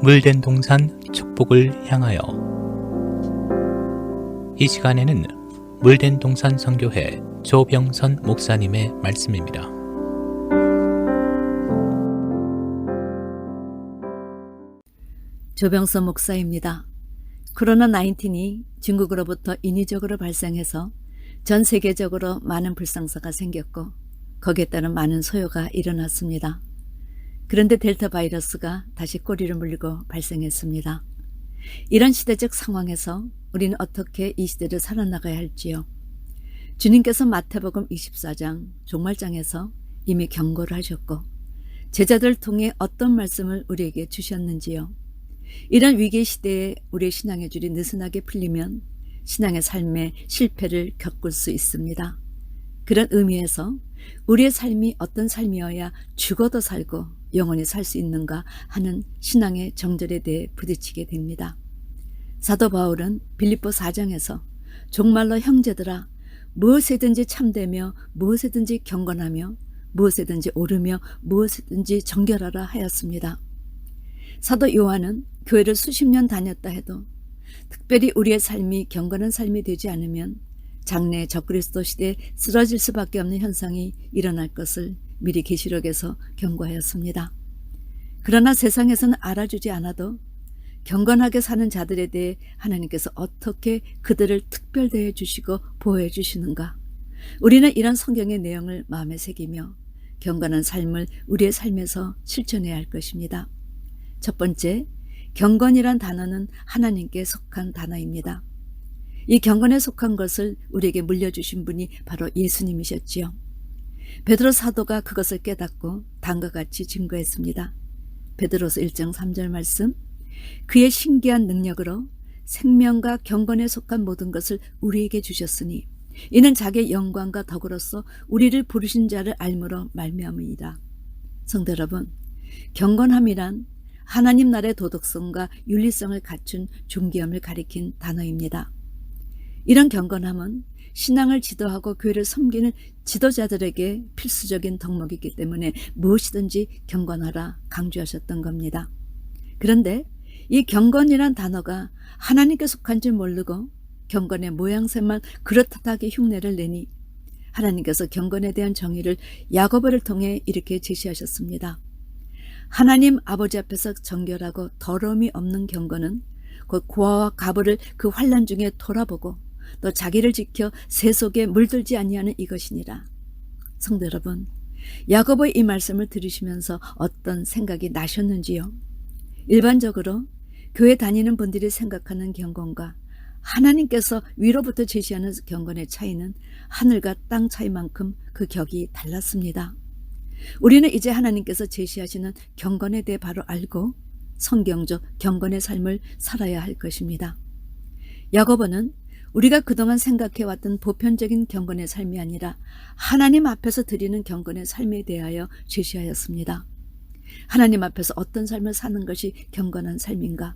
물된 동산 축복을 향하여. 이 시간에는 물된 동산 선교회 조병선 목사님의 말씀입니다. 조병선 목사입니다. 코로나19이 중국으로부터 인위적으로 발생해서 전 세계적으로 많은 불상사가 생겼고 거기에 따른 많은 소요가 일어났습니다. 그런데 델타 바이러스가 다시 꼬리를 물리고 발생했습니다. 이런 시대적 상황에서 우리는 어떻게 이 시대를 살아나가야 할지요. 주님께서 마태복음 24장 종말장에서 이미 경고를 하셨고 제자들을 통해 어떤 말씀을 우리에게 주셨는지요. 이런 위기 시대에 우리의 신앙의 줄이 느슨하게 풀리면 신앙의 삶에 실패를 겪을 수 있습니다. 그런 의미에서 우리의 삶이 어떤 삶이어야 죽어도 살고 영원히 살 수 있는가 하는 신앙의 정절에 대해 부딪히게 됩니다. 사도 바울은 빌립보 4장에서 정말로 형제들아 무엇이든지 참되며 무엇이든지 경건하며 무엇이든지 옳으며 무엇이든지 정결하라 하였습니다. 사도 요한은 교회를 수십 년 다녔다 해도 특별히 우리의 삶이 경건한 삶이 되지 않으면 장래 적그리스도 시대에 쓰러질 수밖에 없는 현상이 일어날 것을 미리 계시록에서 경고하였습니다. 그러나 세상에서는 알아주지 않아도 경건하게 사는 자들에 대해 하나님께서 어떻게 그들을 특별대해 주시고 보호해 주시는가. 우리는 이런 성경의 내용을 마음에 새기며 경건한 삶을 우리의 삶에서 실천해야 할 것입니다. 첫 번째, 경건이란 단어는 하나님께 속한 단어입니다. 이 경건에 속한 것을 우리에게 물려주신 분이 바로 예수님이셨지요. 베드로 사도가 그것을 깨닫고 다음과 같이 증거했습니다. 베드로서 1장 3절 말씀, 그의 신기한 능력으로 생명과 경건에 속한 모든 것을 우리에게 주셨으니 이는 자기의 영광과 덕으로서 우리를 부르신 자를 알므로 말미암으이다. 성도 여러분, 경건함이란 하나님 나라의 도덕성과 윤리성을 갖춘 존귀함을 가리킨 단어입니다. 이런 경건함은 신앙을 지도하고 교회를 섬기는 지도자들에게 필수적인 덕목이기 때문에 무엇이든지 경건하라 강조하셨던 겁니다. 그런데 이 경건이란 단어가 하나님께 속한 줄 모르고 경건의 모양새만 그렇다하게 흉내를 내니 하나님께서 경건에 대한 정의를 야고보를 통해 이렇게 제시하셨습니다. 하나님 아버지 앞에서 정결하고 더러움이 없는 경건은 곧 고아와 가부를 그 환난 중에 돌아보고 또 자기를 지켜 새 속에 물들지 아니하는 이것이니라. 성도 여러분, 야고보의 이 말씀을 들으시면서 어떤 생각이 나셨는지요? 일반적으로 교회 다니는 분들이 생각하는 경건과 하나님께서 위로부터 제시하는 경건의 차이는 하늘과 땅 차이만큼 그 격이 달랐습니다. 우리는 이제 하나님께서 제시하시는 경건에 대해 바로 알고 성경적 경건의 삶을 살아야 할 것입니다. 야고보는 우리가 그동안 생각해왔던 보편적인 경건의 삶이 아니라 하나님 앞에서 드리는 경건의 삶에 대하여 제시하였습니다. 하나님 앞에서 어떤 삶을 사는 것이 경건한 삶인가?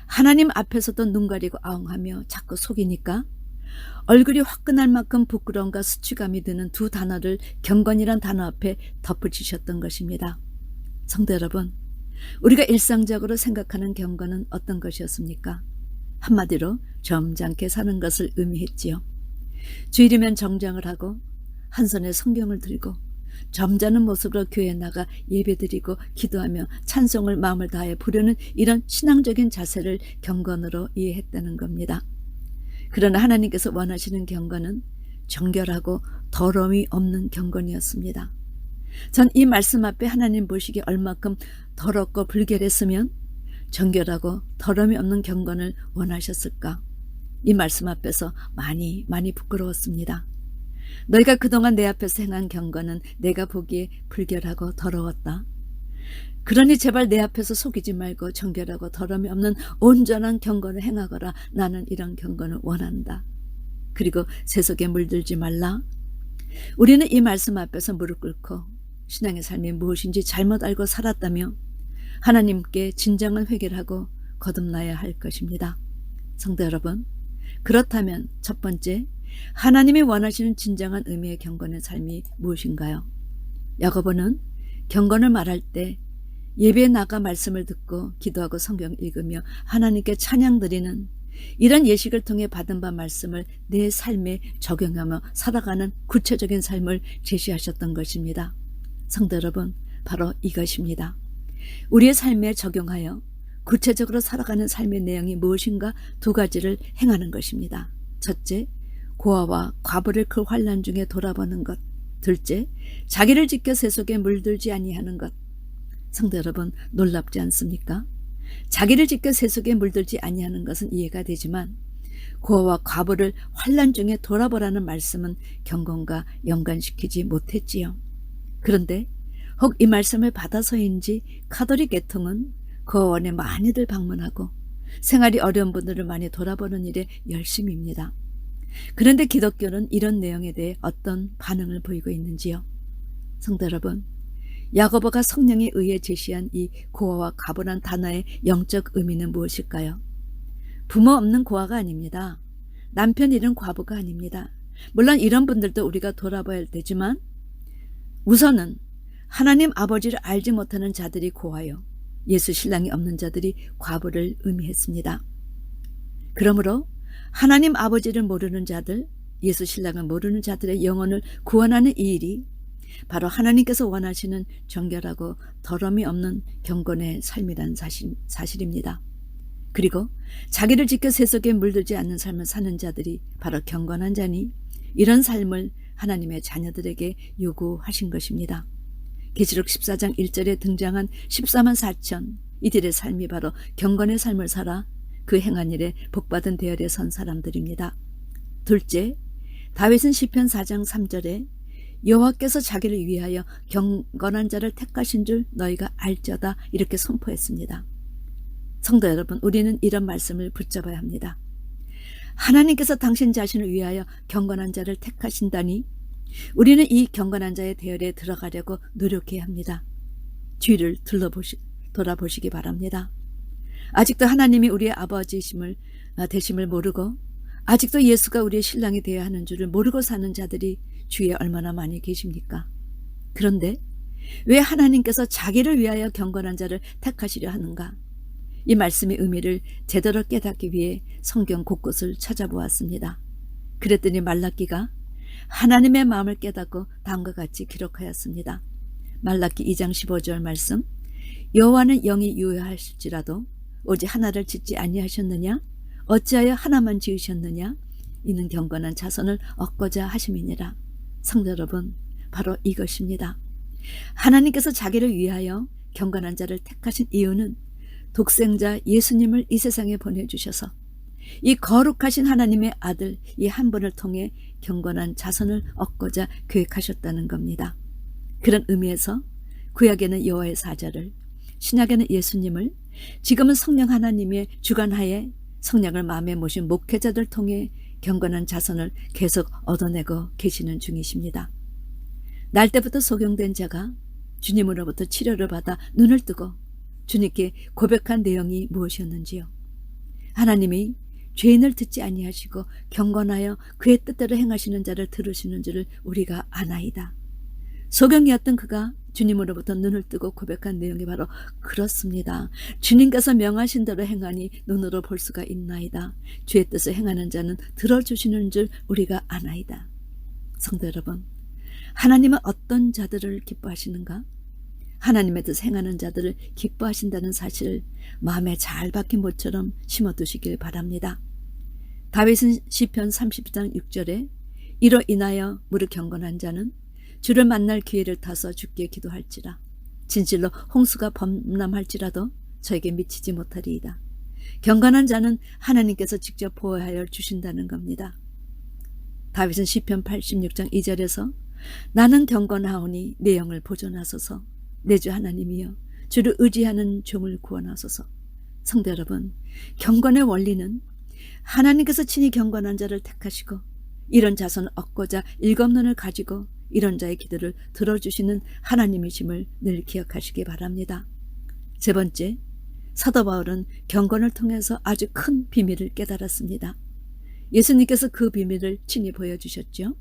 하나님 앞에서도 눈 가리고 아웅하며 자꾸 속이니까 얼굴이 화끈할 만큼 부끄러움과 수치감이 드는 두 단어를 경건이란 단어 앞에 덧붙이셨던 것입니다. 성도 여러분, 우리가 일상적으로 생각하는 경건은 어떤 것이었습니까? 한마디로 점잖게 사는 것을 의미했지요. 주일이면 정장을 하고 한 손에 성경을 들고 점잖은 모습으로 교회에 나가 예배드리고 기도하며 찬송을 마음을 다해 부르는 이런 신앙적인 자세를 경건으로 이해했다는 겁니다. 그러나 하나님께서 원하시는 경건은 정결하고 더러움이 없는 경건이었습니다. 전 이 말씀 앞에 하나님 보시기에 얼마큼 더럽고 불결했으면 정결하고 더러움이 없는 경건을 원하셨을까? 이 말씀 앞에서 많이 부끄러웠습니다. 너희가 그동안 내 앞에서 행한 경건은 내가 보기에 불결하고 더러웠다. 그러니 제발 내 앞에서 속이지 말고 정결하고 더러움이 없는 온전한 경건을 행하거라. 나는 이런 경건을 원한다. 그리고 세속에 물들지 말라. 우리는 이 말씀 앞에서 무릎 꿇고 신앙의 삶이 무엇인지 잘못 알고 살았다며 하나님께 진정한 회개를 하고 거듭나야 할 것입니다. 성도 여러분, 그렇다면 첫 번째, 하나님이 원하시는 진정한 의미의 경건의 삶이 무엇인가요? 야고보는 경건을 말할 때 예배에 나가 말씀을 듣고 기도하고 성경 읽으며 하나님께 찬양 드리는 이런 예식을 통해 받은 바 말씀을 내 삶에 적용하며 살아가는 구체적인 삶을 제시하셨던 것입니다. 성도 여러분, 바로 이것입니다. 우리의 삶에 적용하여 구체적으로 살아가는 삶의 내용이 무엇인가 두 가지를 행하는 것입니다. 첫째, 고아와 과부를 그 환난 중에 돌아보는 것. 둘째, 자기를 지켜 세속에 물들지 아니하는 것. 성도 여러분, 놀랍지 않습니까? 자기를 지켜 세속에 물들지 아니하는 것은 이해가 되지만 고아와 과부를 환난 중에 돌아보라는 말씀은 경건과 연관시키지 못했지요. 그런데 혹 이 말씀을 받아서인지 카톨릭 계통은 고아원에 많이들 방문하고 생활이 어려운 분들을 많이 돌아보는 일에 열심입니다. 그런데 기독교는 이런 내용에 대해 어떤 반응을 보이고 있는지요? 성도 여러분, 야고보가 성령에 의해 제시한 이 고아와 과부란 단어의 영적 의미는 무엇일까요? 부모 없는 고아가 아닙니다. 남편 잃은 과부가 아닙니다. 물론 이런 분들도 우리가 돌아봐야 되지만 우선은 하나님 아버지를 알지 못하는 자들이 고아요, 예수 신랑이 없는 자들이 과부를 의미했습니다. 그러므로 하나님 아버지를 모르는 자들, 예수 신랑을 모르는 자들의 영혼을 구원하는 이 일이 바로 하나님께서 원하시는 정결하고 더러움이 없는 경건의 삶이라는 사실입니다. 그리고 자기를 지켜 세속에 물들지 않는 삶을 사는 자들이 바로 경건한 자니 이런 삶을 하나님의 자녀들에게 요구하신 것입니다. 계시록 14장 1절에 등장한 14만 4천, 이들의 삶이 바로 경건의 삶을 살아 그 행한 일에 복받은 대열에 선 사람들입니다. 둘째, 다윗은 시편 4장 3절에 여호와께서 자기를 위하여 경건한 자를 택하신 줄 너희가 알지어다 이렇게 선포했습니다. 성도 여러분, 우리는 이런 말씀을 붙잡아야 합니다. 하나님께서 당신 자신을 위하여 경건한 자를 택하신다니 우리는 이 경건한 자의 대열에 들어가려고 노력해야 합니다. 뒤를 돌아보시기 바랍니다. 아직도 하나님이 우리의 아버지심을 되심을 모르고 아직도 예수가 우리의 신랑이 되어야 하는 줄을 모르고 사는 자들이 주위에 얼마나 많이 계십니까? 그런데 왜 하나님께서 자기를 위하여 경건한 자를 택하시려 하는가? 이 말씀의 의미를 제대로 깨닫기 위해 성경 곳곳을 찾아보았습니다. 그랬더니 말라기가 하나님의 마음을 깨닫고 다음과 같이 기록하였습니다. 말라기 2장 15절 말씀, 여호와는 영이 유효하실지라도 오직 하나를 짓지 아니하셨느냐? 어찌하여 하나만 지으셨느냐? 이는 경건한 자손을 얻고자 하심이니라. 성도 여러분, 바로 이것입니다. 하나님께서 자기를 위하여 경건한 자를 택하신 이유는 독생자 예수님을 이 세상에 보내주셔서 이 거룩하신 하나님의 아들 이 한 분을 통해 경건한 자손을 얻고자 계획하셨다는 겁니다. 그런 의미에서 구약에는 여호와의 사자를, 신약에는 예수님을, 지금은 성령 하나님의 주관하에 성령을 마음에 모신 목회자들 통해 경건한 자손을 계속 얻어내고 계시는 중이십니다. 날 때부터 소경된 자가 주님으로부터 치료를 받아 눈을 뜨고 주님께 고백한 내용이 무엇이었는지요? 하나님이 죄인을 듣지 아니하시고 경건하여 그의 뜻대로 행하시는 자를 들으시는 줄을 우리가 아나이다. 소경이었던 그가 주님으로부터 눈을 뜨고 고백한 내용이 바로 그렇습니다. 주님께서 명하신 대로 행하니 눈으로 볼 수가 있나이다. 주의 뜻을 행하는 자는 들어주시는 줄 우리가 아나이다. 성도 여러분, 하나님은 어떤 자들을 기뻐하시는가? 하나님의 뜻을 행하는 자들을 기뻐하신다는 사실을 마음에 잘 박힌 모처럼 심어두시길 바랍니다. 다윗은 시편 30장 6절에 이로 인하여 무릇 경건한 자는 주를 만날 기회를 타서 주께 기도할지라. 진실로 홍수가 범람할지라도 저에게 미치지 못하리이다. 경건한 자는 하나님께서 직접 보호하여 주신다는 겁니다. 다윗은 시편 86장 2절에서 나는 경건하오니 내 영을 보존하소서. 내 주 하나님이여 주를 의지하는 종을 구원하소서. 성도 여러분, 경건의 원리는 하나님께서 친히 경건한 자를 택하시고 이런 자손을 얻고자 일곱눈을 가지고 이런 자의 기도를 들어주시는 하나님이심을 늘 기억하시기 바랍니다. 세 번째, 사도 바울은 경건을 통해서 아주 큰 비밀을 깨달았습니다. 예수님께서 그 비밀을 친히 보여주셨죠.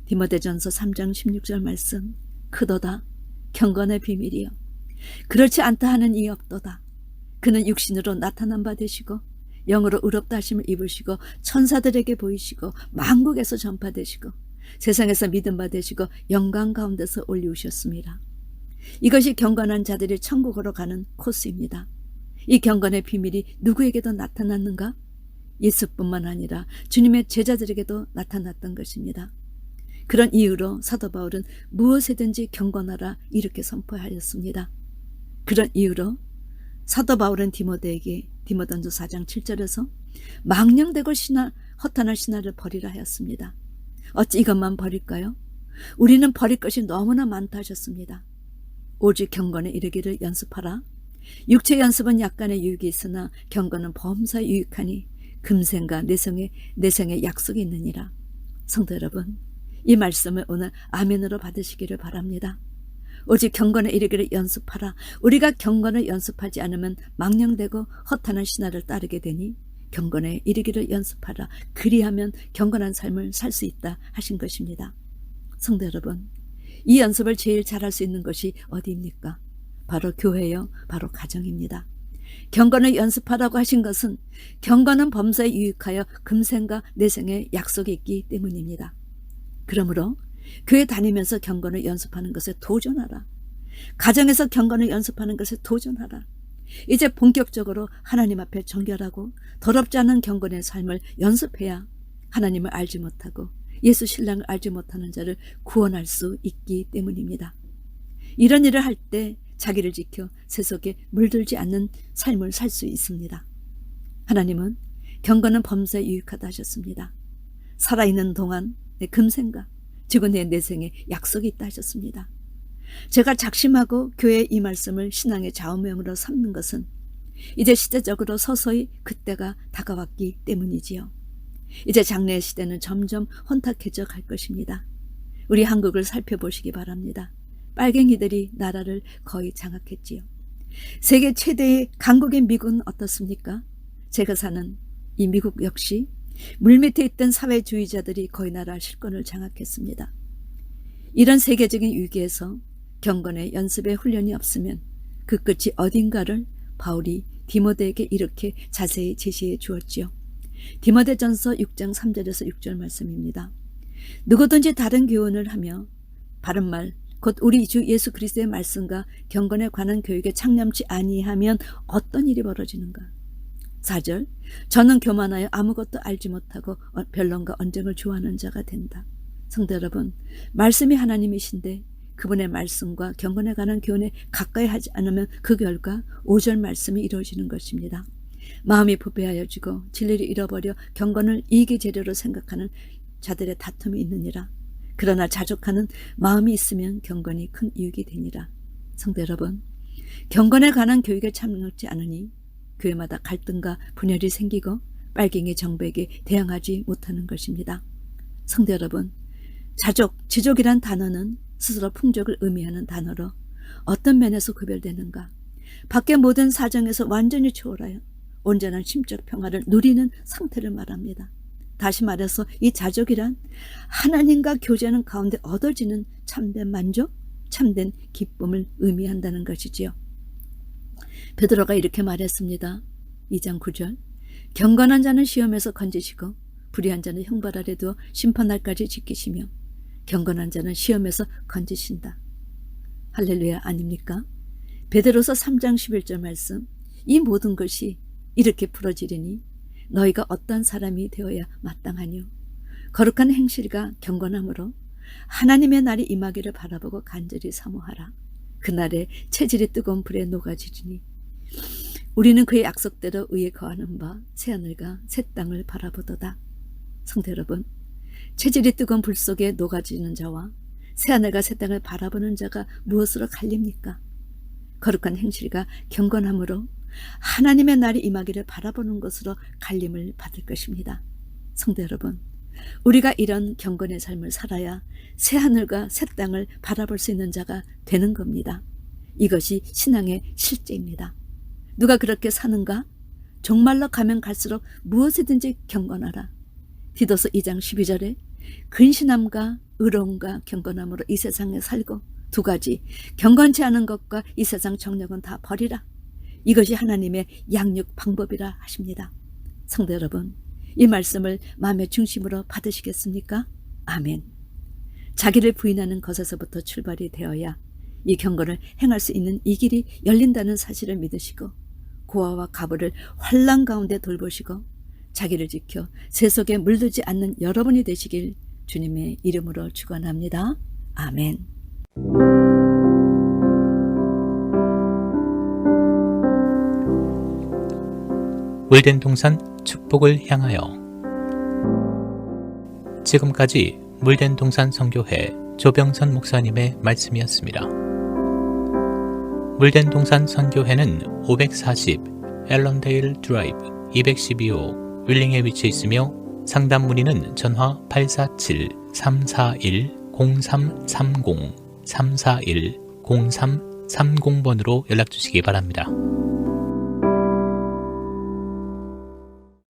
디모데전서 3장 16절 말씀, 크도다 경건의 비밀이요 그렇지 않다 하는 이 없도다. 그는 육신으로 나타난 바 되시고 영으로 의롭다 하심을 입으시고 천사들에게 보이시고 만국에서 전파되시고 세상에서 믿음 바 되시고 영광 가운데서 올리우셨습니다. 이것이 경건한 자들이 천국으로 가는 코스입니다. 이 경건의 비밀이 누구에게도 나타났는가? 예수뿐만 아니라 주님의 제자들에게도 나타났던 것입니다. 그런 이유로 사도 바울은 무엇에든지 경건하라 이렇게 선포하였습니다. 그런 이유로 사도 바울은 디모데에게 디모전서 4장 7절에서 망령되고 허탄한 신화를 버리라 하였습니다. 어찌 이것만 버릴까요? 우리는 버릴 것이 너무나 많다 하셨습니다. 오직 경건에 이르기를 연습하라. 육체 연습은 약간의 유익이 있으나 경건은 범사에 유익하니 금생과 내생의 약속이 있느니라. 성도 여러분, 이 말씀을 오늘 아멘으로 받으시기를 바랍니다. 오직 경건에 이르기를 연습하라. 우리가 경건을 연습하지 않으면 망령되고 허탄한 신화를 따르게 되니 경건에 이르기를 연습하라. 그리하면 경건한 삶을 살 수 있다 하신 것입니다. 성도 여러분, 이 연습을 제일 잘할 수 있는 것이 어디입니까? 바로 교회요, 바로 가정입니다. 경건을 연습하라고 하신 것은 경건은 범사에 유익하여 금생과 내생의 약속이 있기 때문입니다. 그러므로 교회 다니면서 경건을 연습하는 것에 도전하라. 가정에서 경건을 연습하는 것에 도전하라. 이제 본격적으로 하나님 앞에 정결하고 더럽지 않은 경건의 삶을 연습해야 하나님을 알지 못하고 예수 신랑을 알지 못하는 자를 구원할 수 있기 때문입니다. 이런 일을 할 때 자기를 지켜 세속에 물들지 않는 삶을 살 수 있습니다. 하나님은 경건은 범사에 유익하다 하셨습니다. 살아있는 동안 내 금생과 죽은 내 내생에 약속이 있다 하셨습니다. 제가 작심하고 교회의 이 말씀을 신앙의 좌우명으로 삼는 것은 이제 시대적으로 서서히 그때가 다가왔기 때문이지요. 이제 장래의 시대는 점점 혼탁해져 갈 것입니다. 우리 한국을 살펴보시기 바랍니다. 빨갱이들이 나라를 거의 장악했지요. 세계 최대의 강국인 미국은 어떻습니까? 제가 사는 이 미국 역시 물밑에 있던 사회주의자들이 거의 나라 실권을 장악했습니다. 이런 세계적인 위기에서 경건의 연습의 훈련이 없으면 그 끝이 어딘가를 바울이 디모데에게 이렇게 자세히 제시해 주었지요. 디모데전서 6장 3절에서 6절 말씀입니다. 누구든지 다른 교훈을 하며 바른 말 곧 우리 주 예수 그리스도의 말씀과 경건에 관한 교육에 창념치 아니하면 어떤 일이 벌어지는가? 4절 저는 교만하여 아무것도 알지 못하고 변론과 언쟁을 좋아하는 자가 된다. 성도 여러분, 말씀이 하나님이신데 그분의 말씀과 경건에 관한 교훈에 가까이 하지 않으면 그 결과 5절 말씀이 이루어지는 것입니다. 마음이 부패하여지고 진리를 잃어버려 경건을 이익의 재료로 생각하는 자들의 다툼이 있느니라. 그러나 자족하는 마음이 있으면 경건이 큰 이익이 되니라. 성도 여러분, 경건에 관한 교육에 참여하지 않으니 교회마다 갈등과 분열이 생기고 빨갱이 정부에게 대항하지 못하는 것입니다. 성도 여러분, 지족이란 단어는 스스로 풍족을 의미하는 단어로 어떤 면에서 구별되는가? 밖의 모든 사정에서 완전히 초월하여 온전한 심적 평화를 누리는 상태를 말합니다. 다시 말해서 이 자족이란 하나님과 교제하는 가운데 얻어지는 참된 만족, 참된 기쁨을 의미한다는 것이지요. 베드로가 이렇게 말했습니다. 2장 9절 경건한 자는 시험에서 건지시고 불의한 자는 형벌 아래 두어 심판날까지 지키시며 경건한 자는 시험에서 건지신다. 할렐루야 아닙니까? 베드로서 3장 11절 말씀 이 모든 것이 이렇게 풀어지리니 너희가 어떤 사람이 되어야 마땅하뇨. 거룩한 행실과 경건함으로 하나님의 날이 임하기를 바라보고 간절히 사모하라. 그날에 체질이 뜨거운 불에 녹아지리니 우리는 그의 약속대로 의에 거하는 바 새하늘과 새 땅을 바라보도다. 성도 여러분, 체질이 뜨거운 불 속에 녹아지는 자와 새하늘과 새 땅을 바라보는 자가 무엇으로 갈립니까? 거룩한 행실과 경건함으로 하나님의 날이 임하기를 바라보는 것으로 갈림을 받을 것입니다. 성도 여러분, 우리가 이런 경건의 삶을 살아야 새하늘과 새 땅을 바라볼 수 있는 자가 되는 겁니다. 이것이 신앙의 실제입니다. 누가 그렇게 사는가? 종말로 가면 갈수록 무엇이든지 경건하라. 디도서 2장 12절에 근신함과 의로움과 경건함으로 이 세상에 살고 두 가지, 경건치 않은 것과 이 세상 정력은 다 버리라. 이것이 하나님의 양육 방법이라 하십니다. 성도 여러분, 이 말씀을 마음의 중심으로 받으시겠습니까? 아멘. 자기를 부인하는 것에서부터 출발이 되어야 이 경건을 행할 수 있는 이 길이 열린다는 사실을 믿으시고 고아와 가부를 환난 가운데 돌보시고 자기를 지켜 세속에 물들지 않는 여러분이 되시길 주님의 이름으로 축원합니다. 아멘. 물된 동산 축복을 향하여. 지금까지 물된 동산 선교회 조병선 목사님의 말씀이었습니다. 물된 동산 선교회는 540 앨런데일 드라이브 212호 윌링에 위치해 있으며 상담 문의는 전화 847-341-0330 341-0330번으로 연락 주시기 바랍니다.